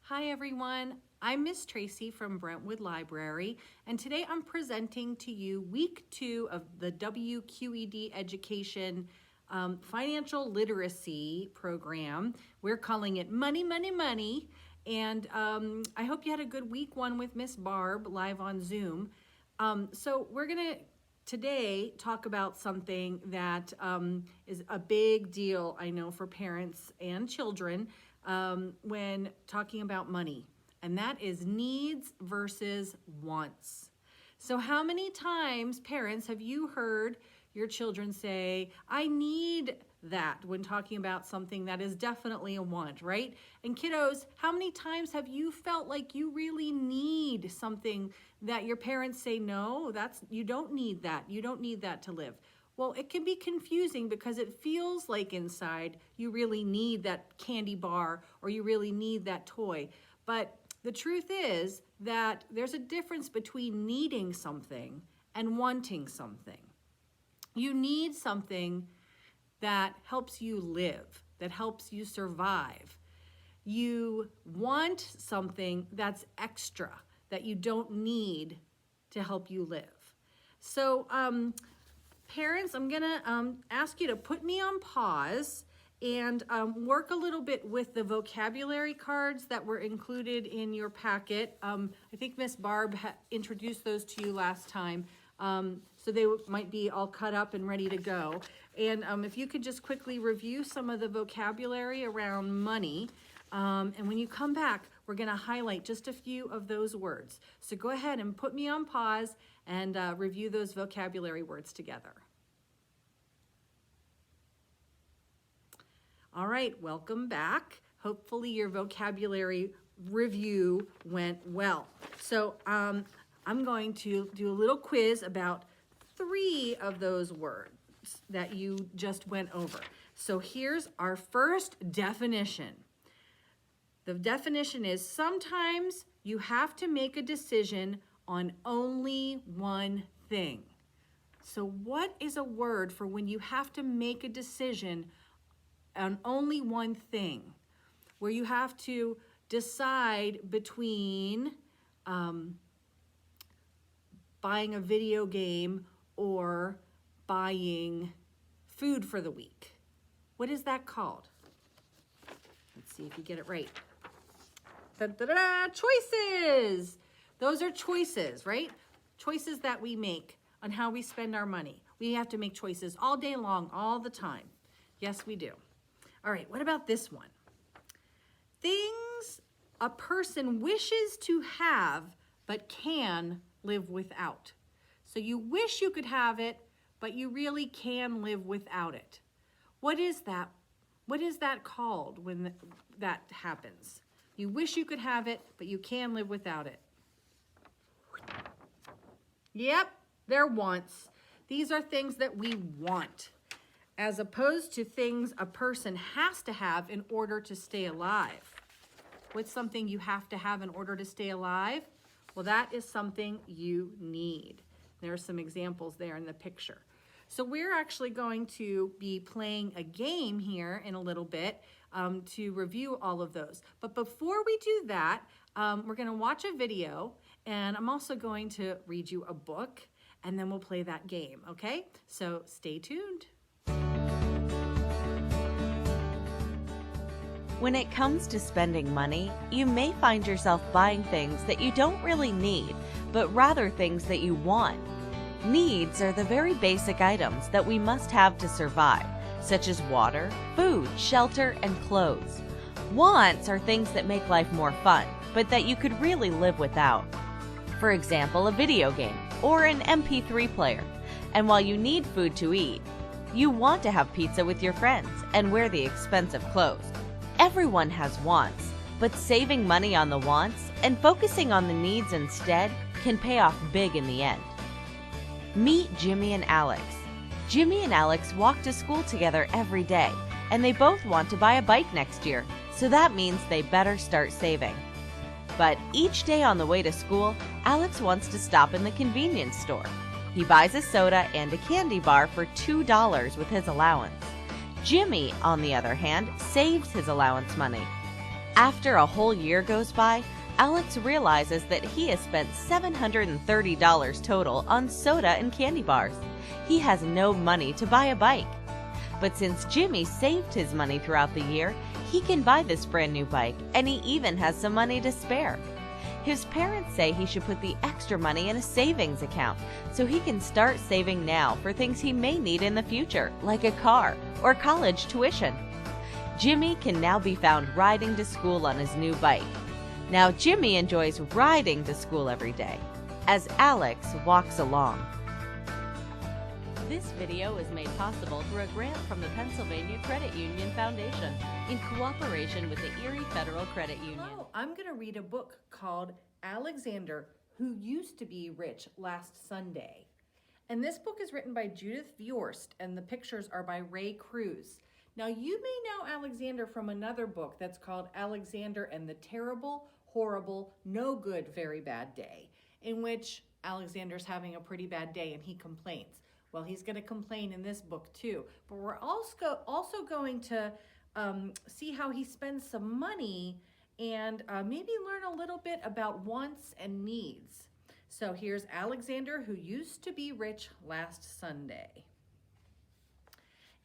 Hi everyone, I'm Miss Tracy from Brentwood Library, and today I'm presenting to you week 2 of the WQED Education Financial Literacy Program. We're calling it Money, Money, Money, and I hope you had a good week 1 with Miss Barb live on Zoom. So we're gonna today talk about something that is a big deal, I know, for parents and children when talking about money, and that is needs versus wants. So how many times, parents, have you heard your children say, I need that, when talking about something that is definitely a want, right? And kiddos, how many times have you felt like you really need something that your parents say, no, you don't need that. You don't need that to live. Well, it can be confusing because it feels like inside you really need that candy bar or you really need that toy. But the truth is that there's a difference between needing something and wanting something. You need something that helps you live, that helps you survive. You want something that's extra, that you don't need to help you live. So, parents, I'm gonna ask you to put me on pause and work a little bit with the vocabulary cards that were included in your packet. I think Miss Barb introduced those to you last time, so they might be all cut up and ready to go. And if you could just quickly review some of the vocabulary around money, and when you come back, we're gonna highlight just a few of those words. So go ahead and put me on pause and review those vocabulary words together. All right, welcome back. Hopefully your vocabulary review went well. So I'm going to do a little quiz about 3 of those words that you just went over. So here's our first definition. The definition is sometimes you have to make a decision on only one thing. So what is a word for when you have to make a decision on only one thing? Where you have to decide between buying a video game or buying food for the week. What is that called? Let's see if you get it right. Da-da-da-da, choices. Those are choices, right? Choices that we make on how we spend our money. We have to make choices all day long, all the time. Yes, we do. All right, what about this one? Things a person wishes to have but can live without. So you wish you could have it, but you really can live without it. What is that? What is that called when that happens? You wish you could have it, but you can live without it. Yep, they're wants. These are things that we want, as opposed to things a person has to have in order to stay alive. What's something you have to have in order to stay alive? Well, that is something you need. There are some examples there in the picture. So we're actually going to be playing a game here in a little bit to review all of those. But before we do that, we're going to watch a video, and I'm also going to read you a book, and then we'll play that game, okay? So stay tuned. When it comes to spending money, you may find yourself buying things that you don't really need, but rather things that you want. Needs are the very basic items that we must have to survive, such as water, food, shelter, and clothes. Wants are things that make life more fun, but that you could really live without. For example, a video game or an MP3 player. And while you need food to eat, you want to have pizza with your friends and wear the expensive clothes. Everyone has wants, but saving money on the wants and focusing on the needs instead can pay off big in the end. Meet Jimmy and Alex. Jimmy and Alex walk to school together every day, and they both want to buy a bike next year, so that means they better start saving. But each day on the way to school, Alex wants to stop in the convenience store. He buys a soda and a candy bar for $2 with his allowance. Jimmy, on the other hand, saves his allowance money. After a whole year goes by, Alex realizes that he has spent $730 total on soda and candy bars. He has no money to buy a bike. But since Jimmy saved his money throughout the year, he can buy this brand new bike, and he even has some money to spare. His parents say he should put the extra money in a savings account so he can start saving now for things he may need in the future, like a car or college tuition. Jimmy can now be found riding to school on his new bike. Now Jimmy enjoys riding to school every day as Alex walks along. This video is made possible through a grant from the Pennsylvania Credit Union Foundation in cooperation with the Erie Federal Credit Union. Hello, I'm going to read a book called Alexander, Who Used to Be Rich Last Sunday. And this book is written by Judith Viorst, and the pictures are by Ray Cruz. Now, you may know Alexander from another book that's called Alexander and the Terrible, Horrible, No Good, Very Bad Day, in which Alexander's having a pretty bad day and he complains. Well, he's going to complain in this book too, but we're also going to see how he spends some money and maybe learn a little bit about wants and needs. So here's Alexander, Who Used to Be Rich Last Sunday.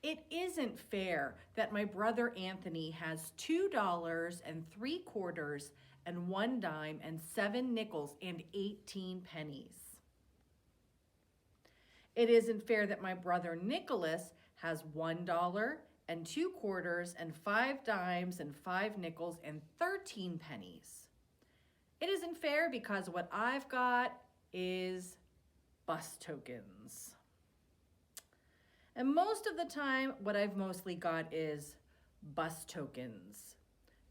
It isn't fair that my brother Anthony has $2.75 and 1 dime and 7 nickels and 18 pennies. It isn't fair that my brother Nicholas has $1 and 2 quarters and 5 dimes and 5 nickels and 13 pennies. It isn't fair because what I've got is bus tokens. And most of the time, what I've mostly got is bus tokens.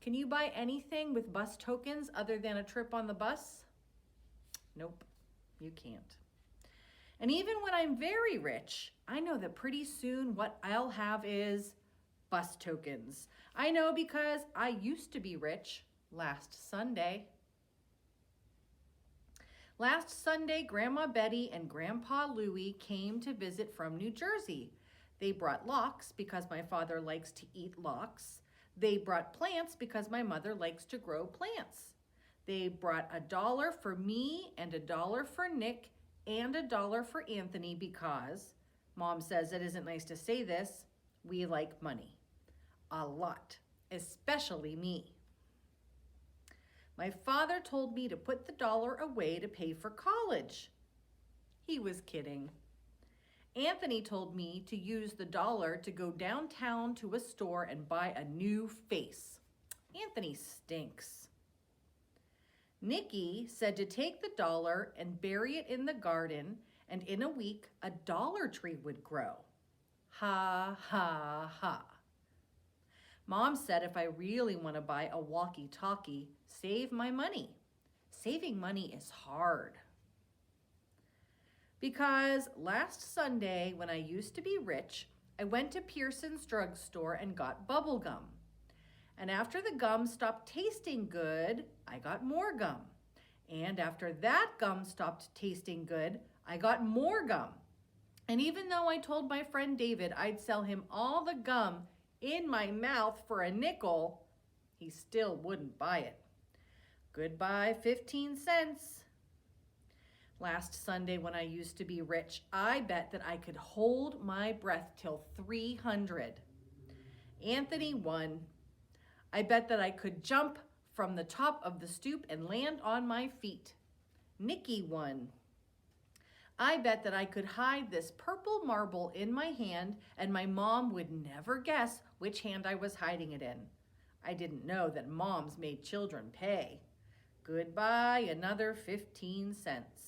Can you buy anything with bus tokens other than a trip on the bus? Nope, you can't. And even when I'm very rich, I know that pretty soon what I'll have is bus tokens. I know because I used to be rich last Sunday. Last Sunday, Grandma Betty and Grandpa Louie came to visit from New Jersey. They brought lox because my father likes to eat lox. They brought plants because my mother likes to grow plants. They brought $1 for me and $1 for Nick and $1 for Anthony because, Mom says it isn't nice to say this, we like money. A lot, especially me. My father told me to put the dollar away to pay for college. He was kidding. Anthony told me to use the dollar to go downtown to a store and buy a new face. Anthony stinks. Nikki said to take the dollar and bury it in the garden, and in a week, a dollar tree would grow. Ha, ha, ha. Mom said if I really want to buy a walkie-talkie, save my money. Saving money is hard. Because last Sunday, when I used to be rich, I went to Pearson's drugstore and got bubble gum. And after the gum stopped tasting good, I got more gum. And after that gum stopped tasting good, I got more gum. And even though I told my friend David I'd sell him all the gum in my mouth for a nickel, he still wouldn't buy it. Goodbye, 15 cents. Last Sunday when I used to be rich, I bet that I could hold my breath till 300. Anthony won. I bet that I could jump from the top of the stoop and land on my feet. Nikki won. I bet that I could hide this purple marble in my hand and my mom would never guess which hand I was hiding it in. I didn't know that moms made children pay. Goodbye, another 15 cents.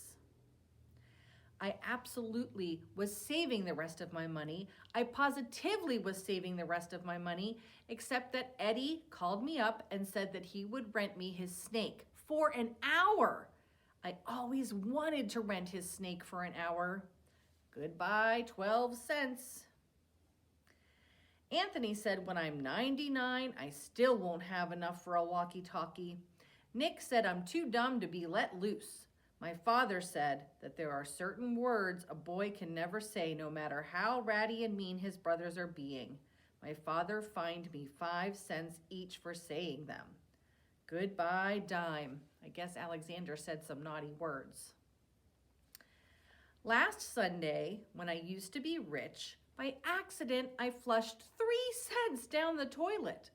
I absolutely was saving the rest of my money. I positively was saving the rest of my money, except that Eddie called me up and said that he would rent me his snake for an hour. I always wanted to rent his snake for an hour. Goodbye, 12 cents. Anthony said when I'm 99, I still won't have enough for a walkie-talkie. Nick said I'm too dumb to be let loose. My father said that there are certain words a boy can never say no matter how ratty and mean his brothers are being. My father fined me 5 cents each for saying them. Goodbye, dime. I guess Alexander said some naughty words. Last Sunday, when I used to be rich, by accident I flushed 3 cents down the toilet.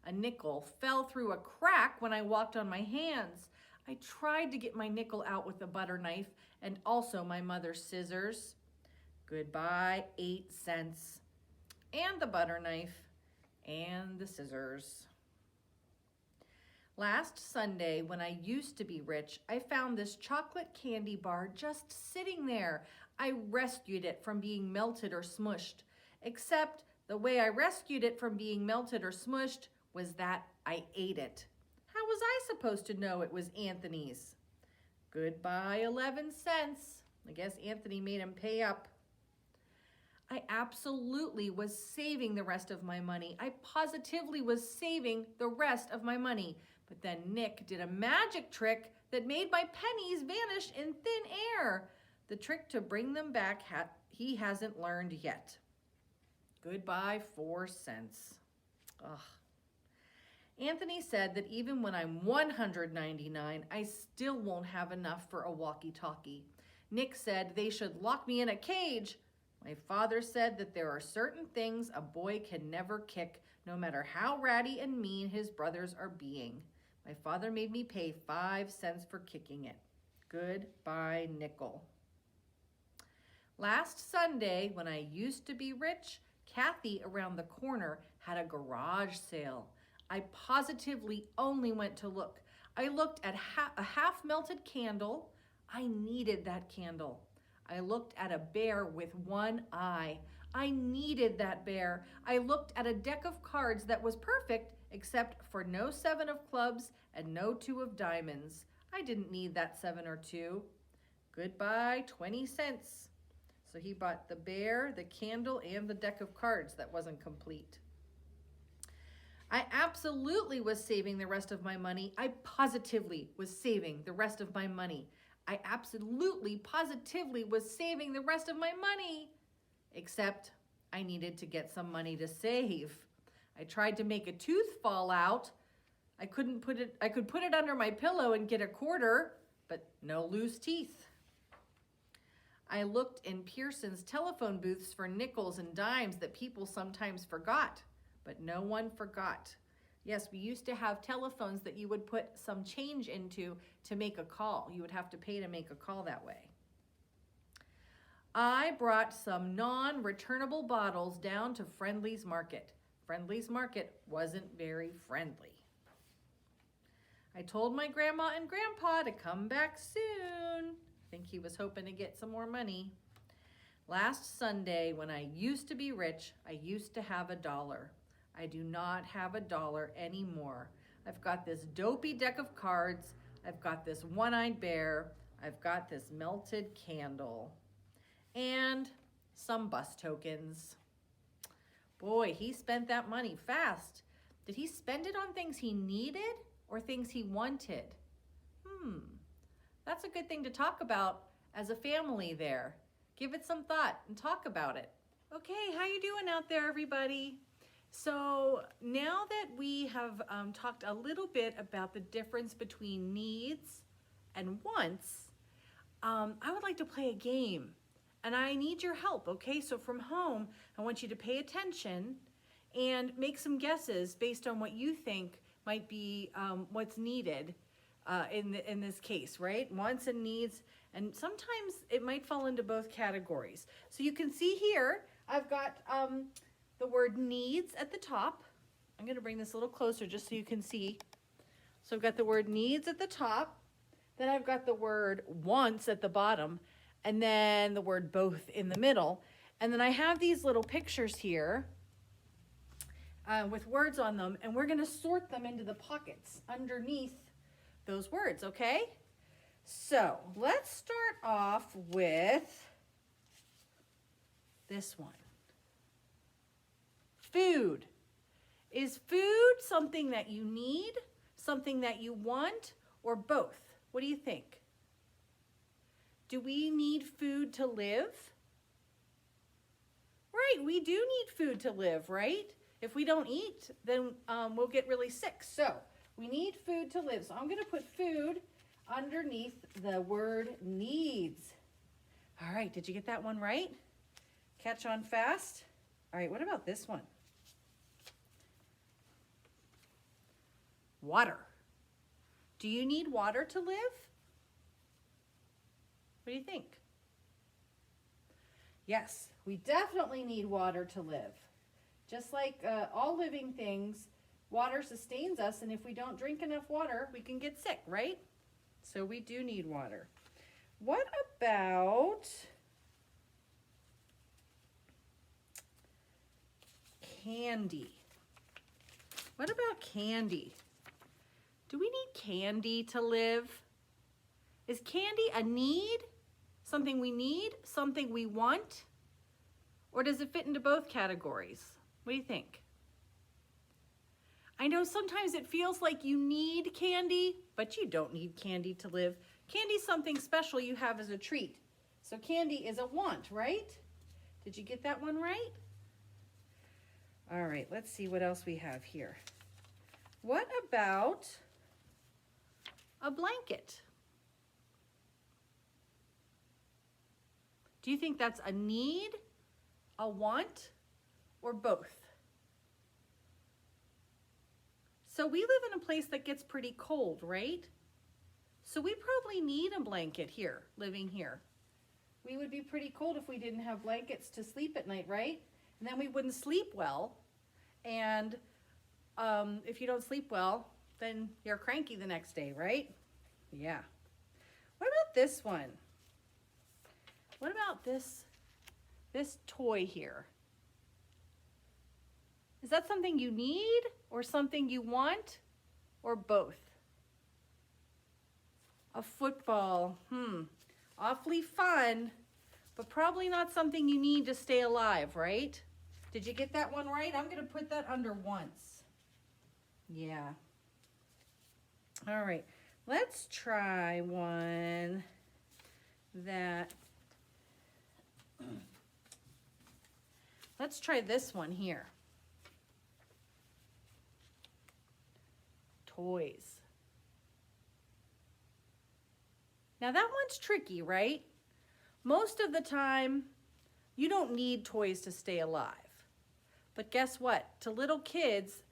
A nickel fell through a crack when I walked on my hands. I tried to get my nickel out with a butter knife and also my mother's scissors. Goodbye, 8 cents. And the butter knife and the scissors. Last Sunday, when I used to be rich, I found this chocolate candy bar just sitting there. I rescued it from being melted or smushed. Except the way I rescued it from being melted or smushed was that I ate it. How was I supposed to know it was Anthony's? Goodbye, 11 cents. I guess Anthony made him pay up. I absolutely was saving the rest of my money. I positively was saving the rest of my money. But then Nick did a magic trick that made my pennies vanish in thin air. The trick to bring them back he hasn't learned yet. Goodbye, 4 cents. Ugh. Anthony said that even when I'm 199, I still won't have enough for a walkie-talkie. Nick said they should lock me in a cage. My father said that there are certain things a boy can never kick, no matter how ratty and mean his brothers are being. My father made me pay 5 cents for kicking it. Goodbye, nickel. Last Sunday, when I used to be rich, Kathy around the corner had a garage sale. I positively only went to look. I looked at a half-melted candle. I needed that candle. I looked at a bear with one eye. I needed that bear. I looked at a deck of cards that was perfect, except for no 7 of clubs and no 2 of diamonds. I didn't need that 7 or 2. Goodbye, 20 cents. So he bought the bear, the candle, and the deck of cards that wasn't complete. I absolutely was saving the rest of my money. I positively was saving the rest of my money. I absolutely, positively was saving the rest of my money. Except I needed to get some money to save. I tried to make a tooth fall out. I could put it under my pillow and get a quarter, but no loose teeth. I looked in Pearson's telephone booths for nickels and dimes that people sometimes forgot, but no one forgot. Yes, we used to have telephones that you would put some change into to make a call. You would have to pay to make a call that way. I brought some non-returnable bottles down to Friendly's Market. Friendly's Market wasn't very friendly. I told my grandma and grandpa to come back soon. I think he was hoping to get some more money. Last Sunday, when I used to be rich, I used to have $1. I do not have $1 anymore. I've got this dopey deck of cards. I've got this one-eyed bear. I've got this melted candle. And some bus tokens. Boy, he spent that money fast. Did he spend it on things he needed or things he wanted? That's a good thing to talk about as a family there. Give it some thought and talk about it. Okay, how you doing out there, everybody? So now that we have talked a little bit about the difference between needs and wants, I would like to play a game. And I need your help, okay? So from home, I want you to pay attention and make some guesses based on what you think might be what's needed in this case, right? Wants and needs, and sometimes it might fall into both categories. So you can see here, I've got the word needs at the top. I'm gonna bring this a little closer just so you can see. So I've got the word needs at the top, then I've got the word wants at the bottom, and then the word both in the middle. And then I have these little pictures here with words on them, and we're gonna sort them into the pockets underneath those words, okay? So let's start off with this one. Food. Is food something that you need, something that you want, or both? What do you think? Do we need food to live? Right, we do need food to live, right? If we don't eat, then we'll get really sick. So We need food to live. So I'm going to put food underneath the word needs. All right, did you get that one right? Catch on fast. All right, what about this one? Water. Do you need water to live? What do you think? Yes, we definitely need water to live. Just like all living things, water sustains us, and if we don't drink enough water, we can get sick, right? So we do need water. What about candy? What about candy? Do we need candy to live? Is candy a need? Something we need? Something we want? Or does it fit into both categories? What do you think? I know sometimes it feels like you need candy, but you don't need candy to live. Candy's something special you have as a treat. So candy is a want, right? Did you get that one right? All right, let's see what else we have here. What about a blanket? Do you think that's a need, a want, or both? So we live in a place that gets pretty cold, right? So we probably need a blanket here, living here. We would be pretty cold if we didn't have blankets to sleep at night, right? And then we wouldn't sleep well. And if you don't sleep well, then you're cranky the next day, right? Yeah. What about this one? What about this toy here? Is that something you need or something you want or both? A football, awfully fun, but probably not something you need to stay alive, right? Did you get that one right? I'm gonna put that under once. Yeah. All right, let's try one that, let's try this one here. Toys. Now that one's tricky, right? Most of the time, you don't need toys to stay alive. But guess what? To little kids,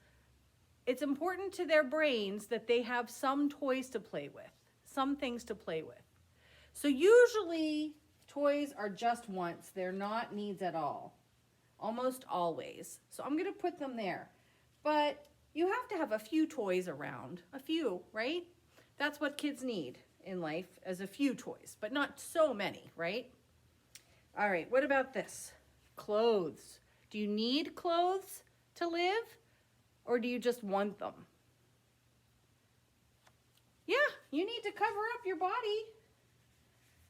it's important to their brains that they have some toys to play with, some things to play with. So usually, toys are just wants. They're not needs at all, almost always. So I'm gonna put them there. But you have to have a few toys around, a few, right? That's what kids need in life, as a few toys, but not so many, right? All right, what about this? Clothes. Do you need clothes to live, or do you just want them? Yeah, you need to cover up your body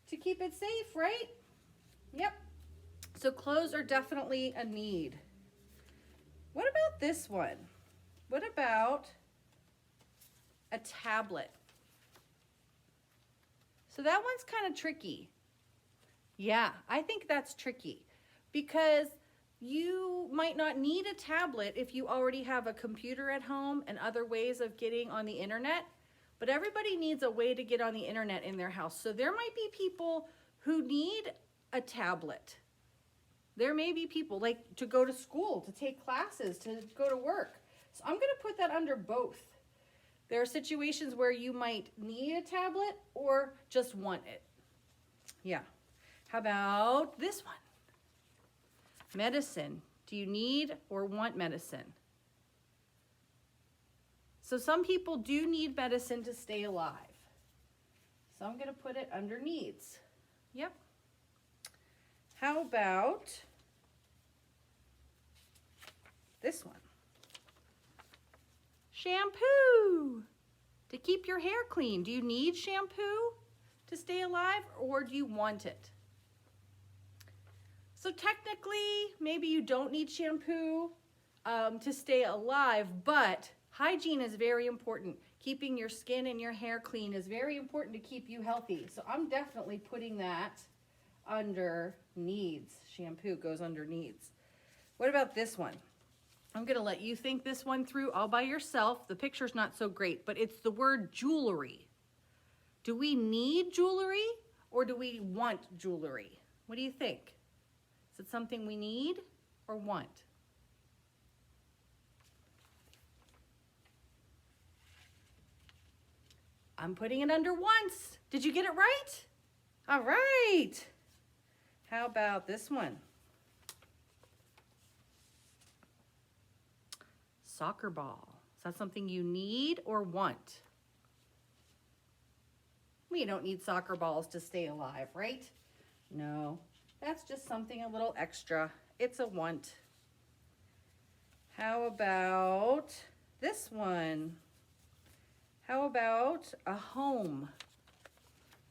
to keep it safe, right? Yep. So clothes are definitely a need. What about this one? What about a tablet? So that one's kind of tricky. Yeah, I think that's tricky because you might not need a tablet if you already have a computer at home and other ways of getting on the internet, but everybody needs a way to get on the internet in their house. So there might be people who need a tablet. There may be people like to go to school, to take classes, to go to work. So I'm gonna put that under both. There are situations where you might need a tablet or just want it. Yeah. How about this one? Medicine. Do you need or want medicine? So some people do need medicine to stay alive. So I'm gonna put it under needs. Yep. How about this one? Shampoo, to keep your hair clean. Do you need shampoo to stay alive, or do you want it? So technically, maybe you don't need shampoo to stay alive, but hygiene is very important. Keeping your skin and your hair clean is very important to keep you healthy. So I'm definitely putting that under needs. Shampoo goes under needs. What about this one? I'm gonna let you think this one through all by yourself. The picture's not so great, but it's the word jewelry. Do we need jewelry or do we want jewelry? What do you think? Is it something we need or want? I'm putting it under wants. Did you get it right? All right. How about this one? Soccer ball. Is that something you need or want? We don't need soccer balls to stay alive, right? No, that's just something a little extra. It's a want. How about this one? How about a home?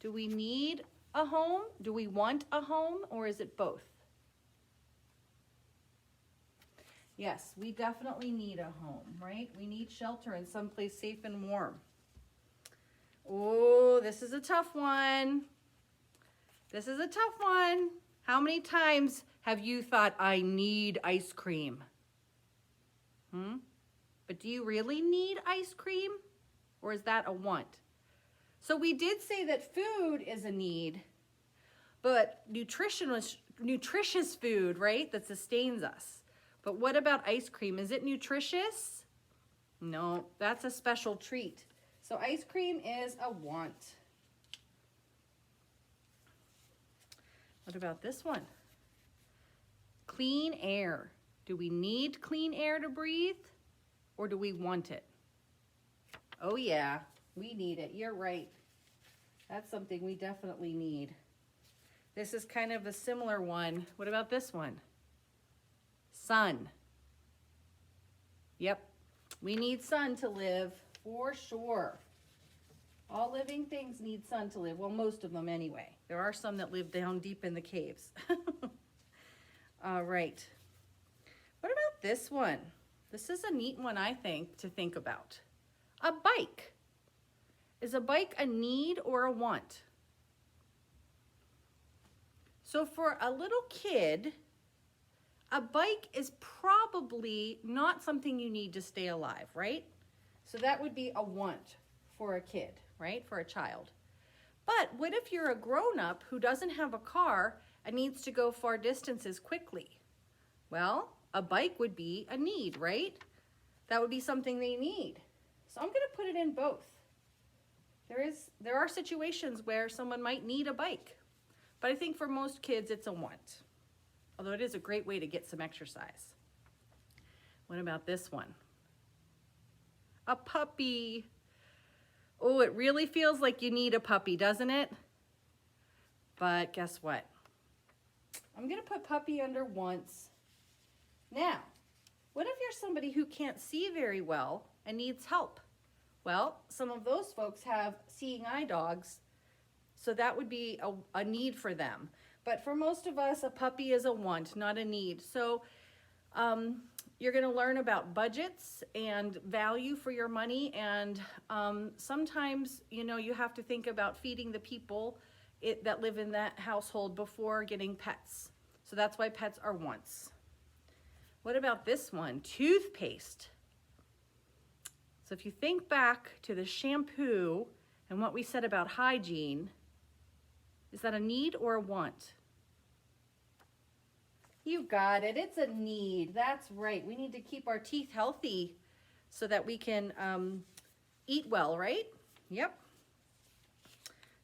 Do we need a home? Do we want a home, or is it both? Yes, we definitely need a home, right? We need shelter and someplace safe and warm. Oh, this is a tough one. This is a tough one. How many times have you thought, I need ice cream? But do you really need ice cream? Or is that a want? So we did say that food is a need, but nutritious food, right, that sustains us. But what about ice cream? Is it nutritious? No, that's a special treat. So ice cream is a want. What about this one? Clean air. Do we need clean air to breathe, or do we want it? Oh yeah, we need it. You're right. That's something we definitely need. This is kind of a similar one. What about this one? Sun. Yep, we need sun to live for sure. All living things need sun to live. Well, most of them anyway. There are some that live down deep in the caves. All right. What about this one? This is a neat one, I think, to think about. A bike. Is a bike a need or a want? So for a little kid, a bike is probably not something you need to stay alive, right? So that would be a want for a kid, right? For a child. But what if you're a grown-up who doesn't have a car and needs to go far distances quickly? Well, a bike would be a need, right? That would be something they need. So I'm going to put it in both. There are situations where someone might need a bike, but I think for most kids it's a want, although it is a great way to get some exercise. What about this one? A puppy. Oh, it really feels like you need a puppy, doesn't it? But guess what? I'm going to put puppy under wants. Now, what if you're somebody who can't see very well and needs help? Well, some of those folks have seeing eye dogs, so that would be a need for them. But for most of us, a puppy is a want, not a need. So you're going to learn about budgets and value for your money, and sometimes, you have to think about feeding the people that live in that household before getting pets. So that's why pets are wants. What about this one? Toothpaste. So if you think back to the shampoo and what we said about hygiene, is that a need or a want? You got it. It's a need. That's right. We need to keep our teeth healthy so that we can eat well, right? Yep.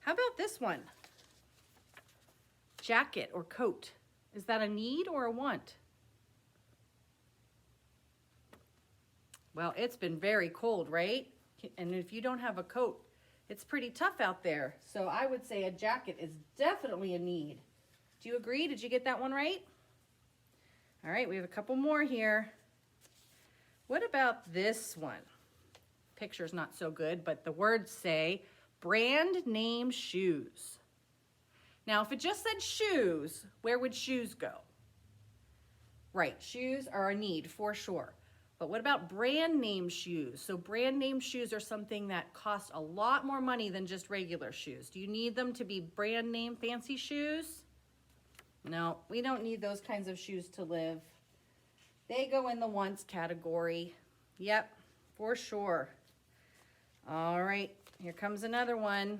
How about this one? Jacket or coat. Is that a need or a want? Well, it's been very cold, right? And if you don't have a coat, it's pretty tough out there. So I would say a jacket is definitely a need. Do you agree? Did you get that one right? All right, we have a couple more here. What about this one? Picture's not so good, but the words say brand name shoes. Now, if it just said shoes, where would shoes go? Right, shoes are a need for sure. But what about brand name shoes? So brand name shoes are something that cost a lot more money than just regular shoes. Do you need them to be brand name fancy shoes? No, we don't need those kinds of shoes to live. They go in the wants category. Yep, for sure. All right, here comes another one.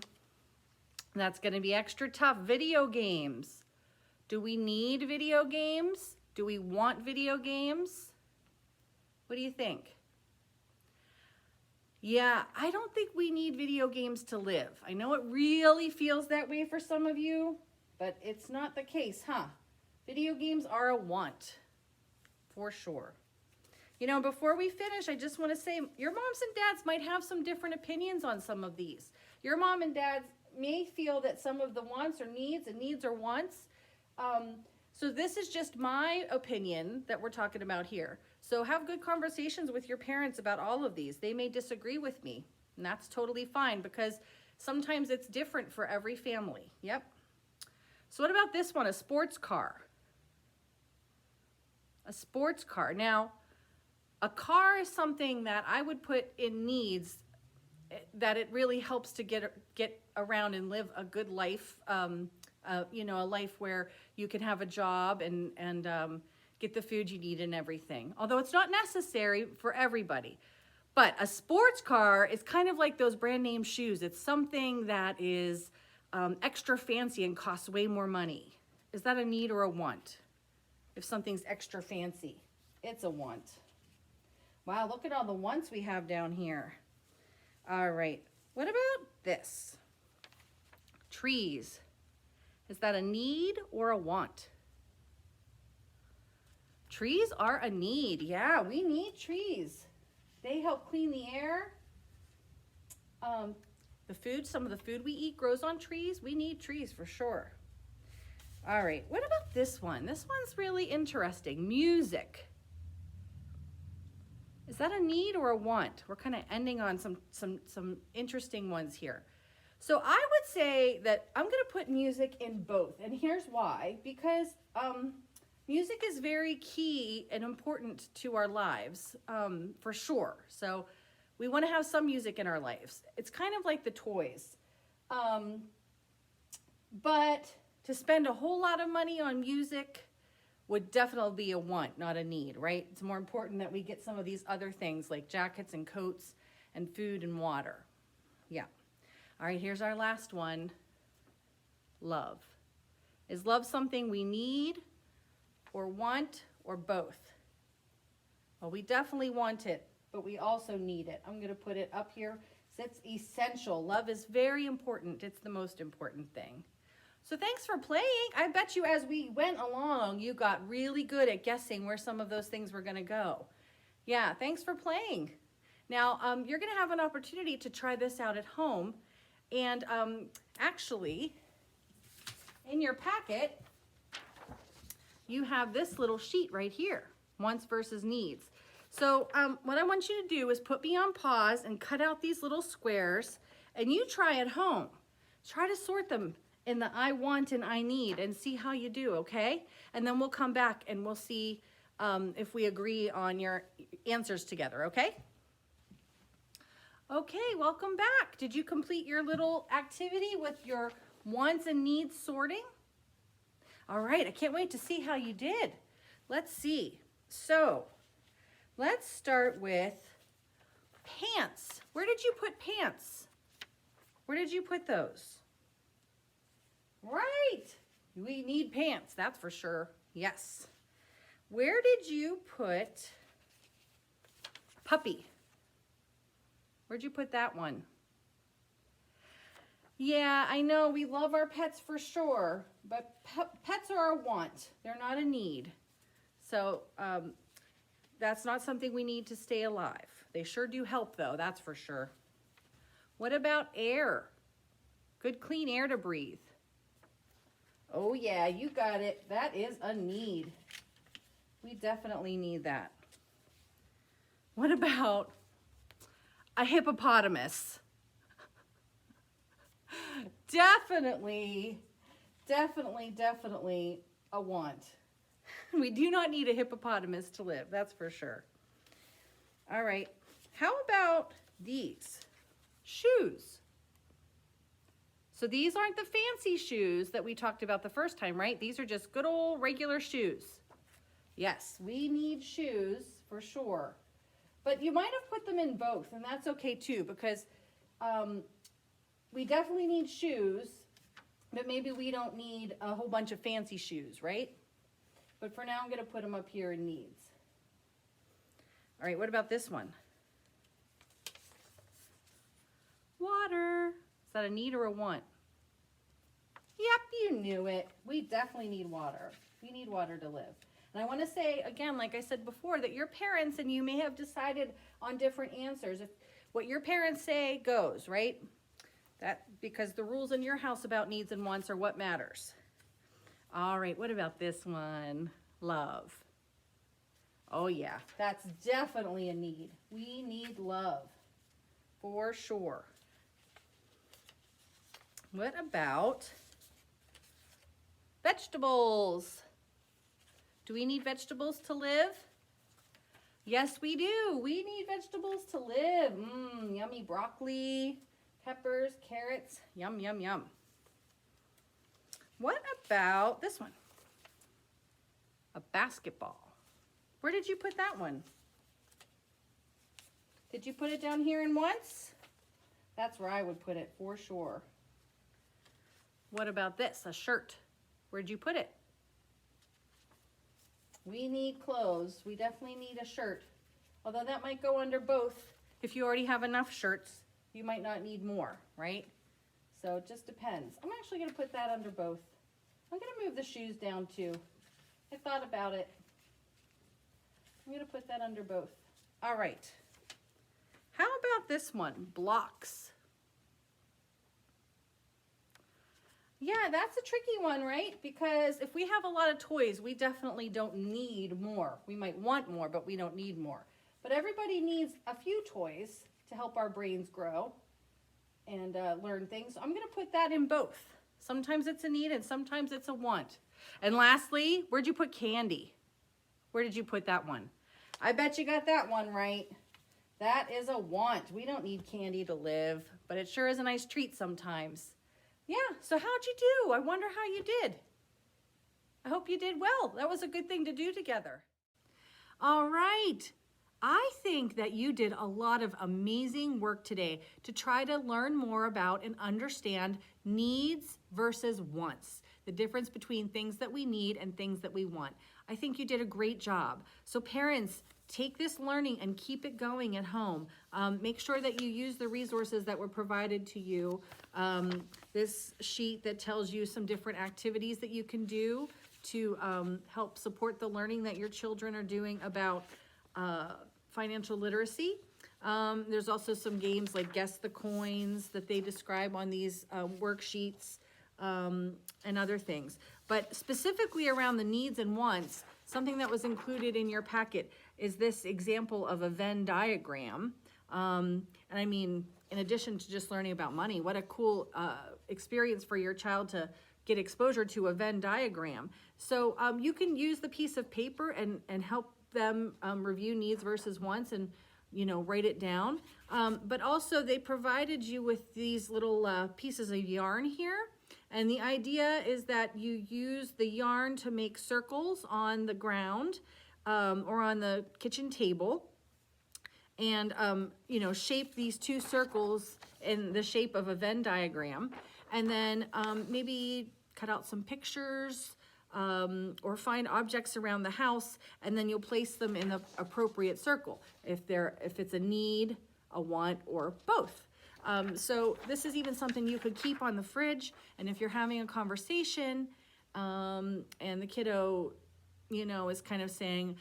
That's going to be extra tough. Video games. Do we need video games? Do we want video games? What do you think? Yeah, I don't think we need video games to live. I know it really feels that way for some of you, but it's not the case, huh? Video games are a want, for sure. You know, before we finish, I just want to say your moms and dads might have some different opinions on some of these. Your mom and dads may feel that some of the wants are needs and needs are wants. So this is just my opinion that we're talking about here. So have good conversations with your parents about all of these. They may disagree with me, and that's totally fine because sometimes it's different for every family. Yep. So what about this one, a sports car? A sports car. Now, a car is something that I would put in needs, that it really helps to get around and live a good life, you know, a life where you can have a job and get the food you need and everything. Although it's not necessary for everybody. But a sports car is kind of like those brand name shoes. It's something that is extra fancy and costs way more money. Is that a need or a want? If something's extra fancy, it's a want. Wow, look at all the wants we have down here. All right, what about this? Trees. Is that a need or a want? Trees are a need. Yeah, we need trees. They help clean the air. The food, some of the food we eat grows on trees. We need trees for sure. All right, what about this one? This one's really interesting. Music. Is that a need or a want? We're kind of ending on some interesting ones here. So I would say that I'm going to put music in both. And here's why. Because music is very key and important to our lives, for sure. So we want to have some music in our lives. It's kind of like the toys. But to spend a whole lot of money on music would definitely be a want, not a need, right? It's more important that we get some of these other things like jackets and coats and food and water. Yeah. All right, here's our last one. Love. Is love something we need or want or both? Well, we definitely want it, but we also need it. I'm going to put it up here. It's essential. Love is very important. It's the most important thing. So thanks for playing. I bet you as we went along, you got really good at guessing where some of those things were going to go. Yeah, thanks for playing. Now, you're going to have an opportunity to try this out at home. And actually, in your packet, you have this little sheet right here, wants versus needs. So what I want you to do is put me on pause and cut out these little squares, and you try at home. Try to sort them in the I want and I need and see how you do, okay? And then we'll come back and we'll see if we agree on your answers together, okay? Okay, welcome back. Did you complete your little activity with your wants and needs sorting? All right, I can't wait to see how you did. Let's see. So, let's start with pants. Where did you put pants? Where did you put those? Right, we need pants, that's for sure. Yes. Where did you put puppy? Where'd you put that one? Yeah, I know we love our pets for sure, but pets are a want. They're not a need. So that's not something we need to stay alive. They sure do help though, that's for sure. What about air? Good clean air to breathe. Oh yeah, you got it. That is a need. We definitely need that. What about a hippopotamus? Definitely a want. We do not need a hippopotamus to live, that's for sure. All right, how about these? Shoes. So these aren't the fancy shoes that we talked about the first time, right? These are just good old regular shoes. Yes, we need shoes for sure. But you might have put them in both, and that's okay too, because we definitely need shoes, but maybe we don't need a whole bunch of fancy shoes, right? But for now, I'm going to put them up here in needs. All right, what about this one? Water. Is that a need or a want? Yep, you knew it. We definitely need water. We need water to live. And I want to say, again, like I said before, that your parents and you may have decided on different answers. If what your parents say goes, right? Because the rules in your house about needs and wants are what matters. All right, what about this one? Love. Oh yeah, that's definitely a need. We need love, for sure. What about vegetables? Do we need vegetables to live? Yes, we do. We need vegetables to live. Yummy broccoli, peppers, carrots. Yum, yum, yum. What about this one? A basketball. Where did you put that one? Did you put it down here in wants? That's where I would put it for sure. What about this? A shirt. Where'd you put it? We need clothes. We definitely need a shirt. Although that might go under both. If you already have enough shirts, you might not need more, right? So it just depends. I'm actually going to put that under both. I'm going to move the shoes down too. I thought about it. I'm going to put that under both. All right. How about this one? Blocks. Yeah, that's a tricky one, right? Because if we have a lot of toys, we definitely don't need more. We might want more, but we don't need more. But everybody needs a few toys to help our brains grow and learn things. So I'm going to put that in both. Sometimes it's a need and sometimes it's a want. And lastly, where'd you put candy? Where did you put that one? I bet you got that one right. That is a want. We don't need candy to live, but it sure is a nice treat sometimes. Yeah, so how'd you do? I wonder how you did. I hope you did well. That was a good thing to do together. All right. I think that you did a lot of amazing work today to try to learn more about and understand needs versus wants, the difference between things that we need and things that we want. I think you did a great job. So parents, take this learning and keep it going at home. Make sure that you use the resources that were provided to you. This sheet that tells you some different activities that you can do to help support the learning that your children are doing about financial literacy. There's also some games like Guess the Coins that they describe on these worksheets and other things. But specifically around the needs and wants, something that was included in your packet is this example of a Venn diagram. And I mean, in addition to just learning about money, what a cool experience for your child to get exposure to a Venn diagram. So you can use the piece of paper and help them review needs versus wants and, you know, write it down. But also they provided you with these little pieces of yarn here. And the idea is that you use the yarn to make circles on the ground or on the kitchen table and, you know, shape these two circles in the shape of a Venn diagram. And then maybe cut out some pictures or find objects around the house, and then you'll place them in the appropriate circle if it's a need, a want, or both. So this is even something you could keep on the fridge, and if you're having a conversation and the kiddo, you know, is kind of saying,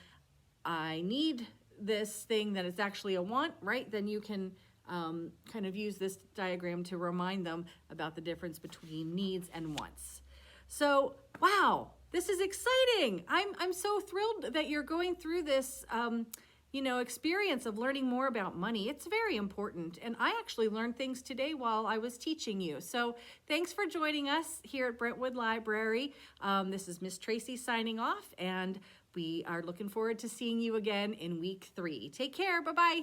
I need this thing that is actually a want, right? Then you can kind of use this diagram to remind them about the difference between needs and wants. So, wow, this is exciting. I'm so thrilled that you're going through this you know, experience of learning more about money. It's very important. And I actually learned things today while I was teaching you. So thanks for joining us here at Brentwood Library. This is Miss Tracy signing off, and we are looking forward to seeing you again in week 3. Take care. Bye-bye.